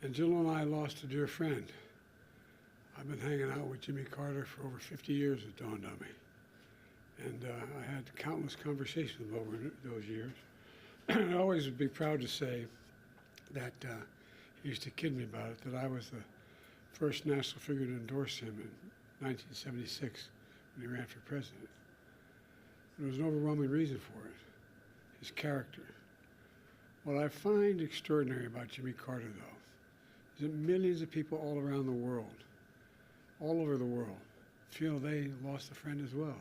And Jill and I lost a dear friend. I've been hanging out with Jimmy Carter for over 50 years, it dawned on me. And I had countless conversations with him over those years. I always would be proud to say that he used to kid me about it, that I was the first national figure to endorse him in 1976 when he ran for president. There was an overwhelming reason for it, his character. What I find extraordinary about Jimmy Carter, though, is that millions of people all around the world, all over the world, feel they lost a friend as well,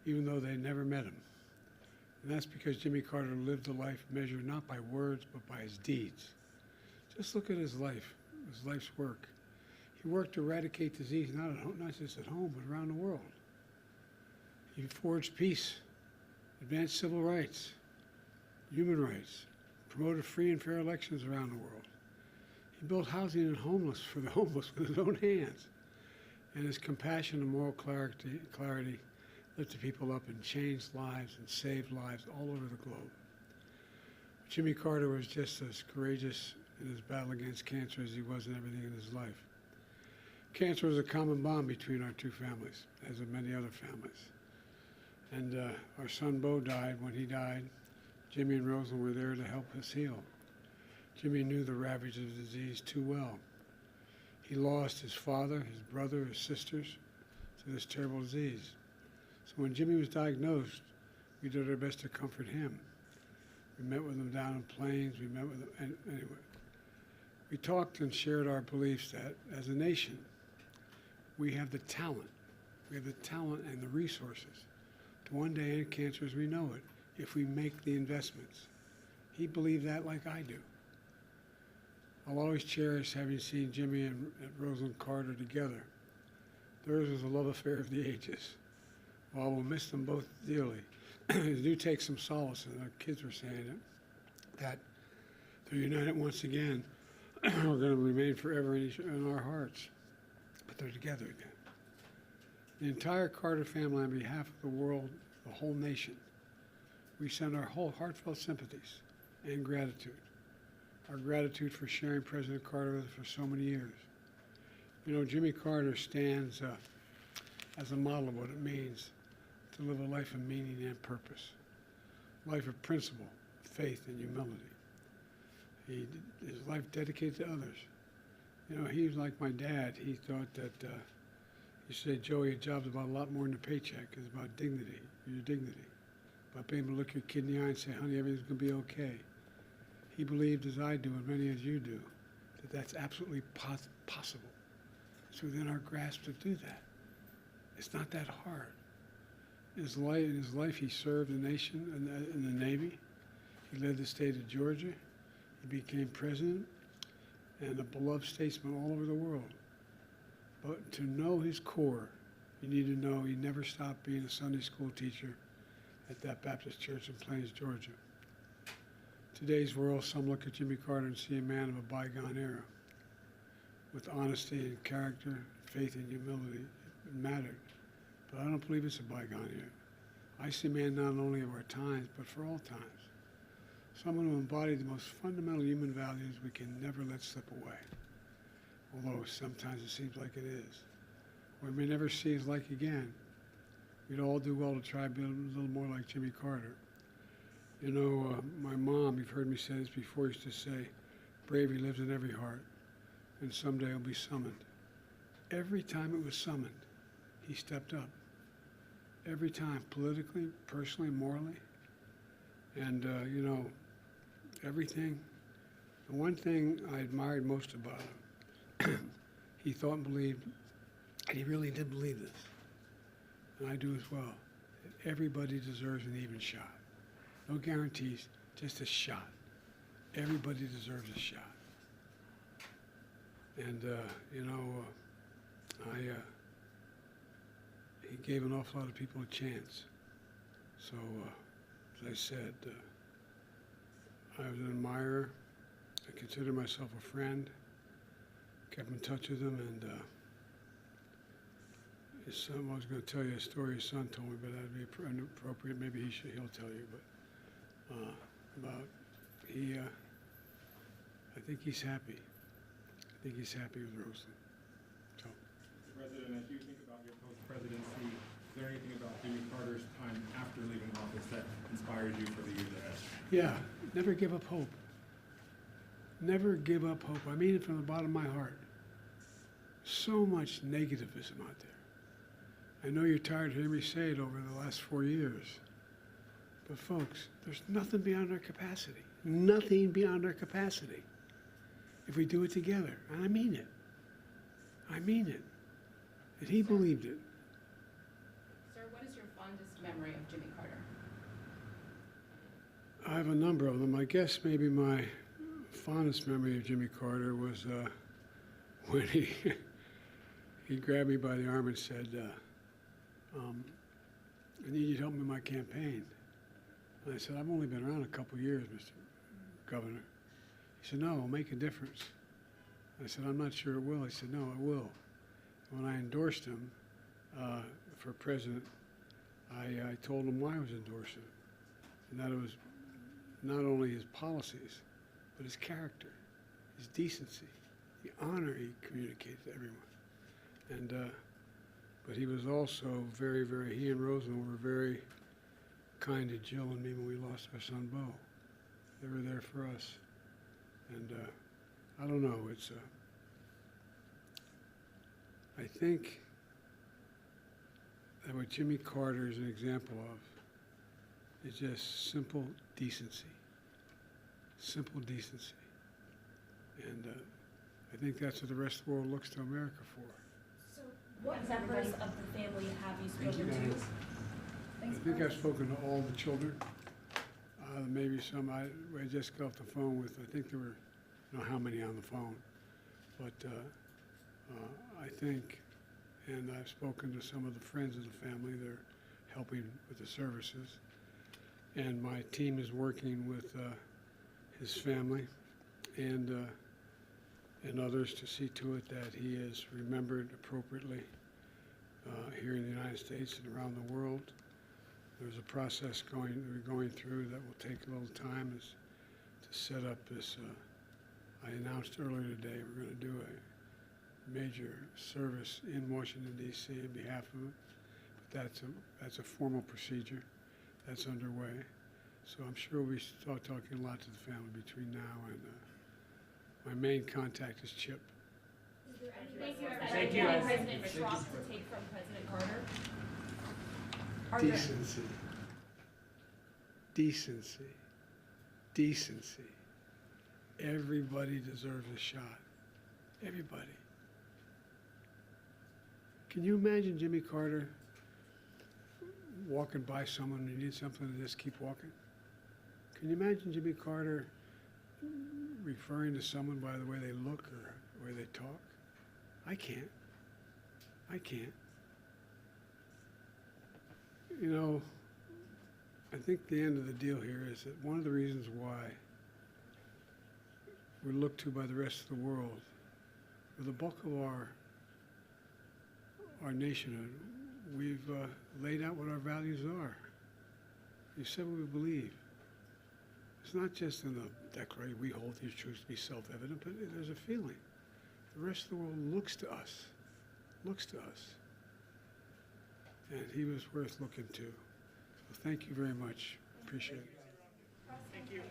even though they never met him. And that's because Jimmy Carter lived a life measured not by words, but by his deeds. Just look at his life's work. He worked to eradicate disease, not just at home, but around the world. He forged peace, advanced civil rights, human rights, promoted free and fair elections around the world. He built housing for the homeless with his own hands. And his compassion and moral clarity lifted people up and changed lives and saved lives all over the globe. Jimmy Carter was just as courageous in his battle against cancer as he was in everything in his life. Cancer was a common bond between our two families, as of many other families. And our son Bo died. When he died, Jimmy and Rosalind were there to help us heal. Jimmy knew the ravages of the disease too well. He lost his father, his brother, his sisters to this terrible disease. So when Jimmy was diagnosed, we did our best to comfort him. We met with him down in Plains. We met with him anyway. We talked and shared our beliefs that as a nation, we have the talent. We have the talent and the resources to one day end cancer as we know it if we make the investments. He believed that like I do. I'll always cherish having seen Jimmy and Rosalind Carter together. Theirs was a love affair of the ages. While we'll miss them both dearly, I do take some solace, and our kids were saying it, that they're united once again. We're going to remain forever in our hearts, but they're together again. The entire Carter family, on behalf of the world, the whole nation, we send our whole heartfelt sympathies and gratitude. Our gratitude for sharing President Carter with us for so many years. You know, Jimmy Carter stands as a model of what it means to live a life of meaning and purpose, a life of principle, faith, and humility. His life dedicated to others. You know, he was like my dad. He thought that, he said, Joey, a job's about a lot more than a paycheck. It's about dignity, your dignity. About being able to look your kid in the eye and say, honey, everything's going to be okay. He believed, as I do, and many as you do, that that's absolutely possible. It's within our grasp to do that. It's not that hard. In his life, he served the nation in the Navy. He led the state of Georgia. He became president and a beloved statesman all over the world. But to know his core, you need to know he never stopped being a Sunday school teacher at that Baptist church in Plains, Georgia. Today's world, some look at Jimmy Carter and see a man of a bygone era. With honesty and character, faith and humility, it mattered. But I don't believe it's a bygone era. I see a man not only of our times, but for all times. Someone who embodied the most fundamental human values we can never let slip away. Although sometimes it seems like it is. We may never see his like again. We'd all do well to try to be a little more like Jimmy Carter. You know, my mom, you've heard me say this before, used to say, bravery lives in every heart, and someday it'll be summoned. Every time it was summoned, he stepped up. Every time, politically, personally, morally. And, you know, everything. The one thing I admired most about him, he thought and believed, and he really did believe this, and I do as well, that everybody deserves an even shot. No guarantees, just a shot. Everybody deserves a shot. And, you know, he gave an awful lot of people a chance. So, as I said, I was an admirer. I considered myself a friend. Kept in touch with him, and his son, I was going to tell you a story his son told me, but that'd be inappropriate. Maybe he'll tell you, but I think he's happy. think he's happy with Roseland. So, Mr. President, as you think about your post-presidency, is there anything about Jimmy Carter's time after leaving office that inspires you for the years ahead? yeah, never give up hope. Never give up hope. I mean it from the bottom of my heart. So much negativism out there. I know you're tired of hearing me say it over the last 4 years. But folks, there's nothing beyond our capacity. Nothing beyond our capacity. If we do it together. And I mean it. I mean it. And he believed it. Sir, what is your fondest memory of Jimmy Carter? I have a number of them. I guess maybe my fondest memory of Jimmy Carter was when he grabbed me by the arm and said, I need you to help me with my campaign. And I said, I've only been around a couple years, Mr. Governor. He said, no, it'll make a difference. I said, I'm not sure it will. He said, no, it will. When I endorsed him for president, I told him why I was endorsing him, and that it was not only his policies, but his character, his decency, the honor he communicated to everyone. And but he was also very, very, he and Roseland were very kind to Jill and me when we lost our son, Bo. They were there for us. And I don't know, it's, I think that what Jimmy Carter is an example of is just simple decency. Simple decency. And I think that's what the rest of the world looks to America for. So what members of the family have you spoken to? I think I've spoken to all the children. Maybe some, I just got off the phone with, I think there were, I don't know how many on the phone, but I think, and I've spoken to some of the friends of the family. They're helping with the services. And my team is working with his family and others to see to it that he is remembered appropriately here in the United States and around the world. There's a process we're going through that will take a little time to set up this. I announced earlier today we're going to do a major service in Washington, D.C. on behalf of him. But that's a formal procedure that's underway. So I'm sure we start talking a lot to the family between now and my main contact is Chip. Is there Thank you. President Trump to take from President Carter? Decency. Decency. Decency. Everybody deserves a shot. Everybody. Can you imagine Jimmy Carter walking by someone who needs something and just keep walking? Can you imagine Jimmy Carter referring to someone by the way they look or the way they talk? I can't. I can't. You know, I think the end of the deal here is that one of the reasons why we're looked to by the rest of the world, for the bulk of our nationhood, we've laid out what our values are. You said what we believe. It's not just in the Declaration, we hold these truths to be self-evident, but there's a feeling. The rest of the world looks to us, And he was worth looking to. So thank you very much. Appreciate it. Thank you.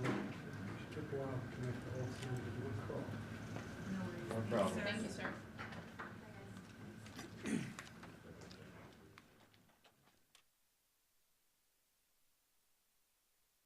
It took a while to connect the whole thing to one call. Thank you, sir.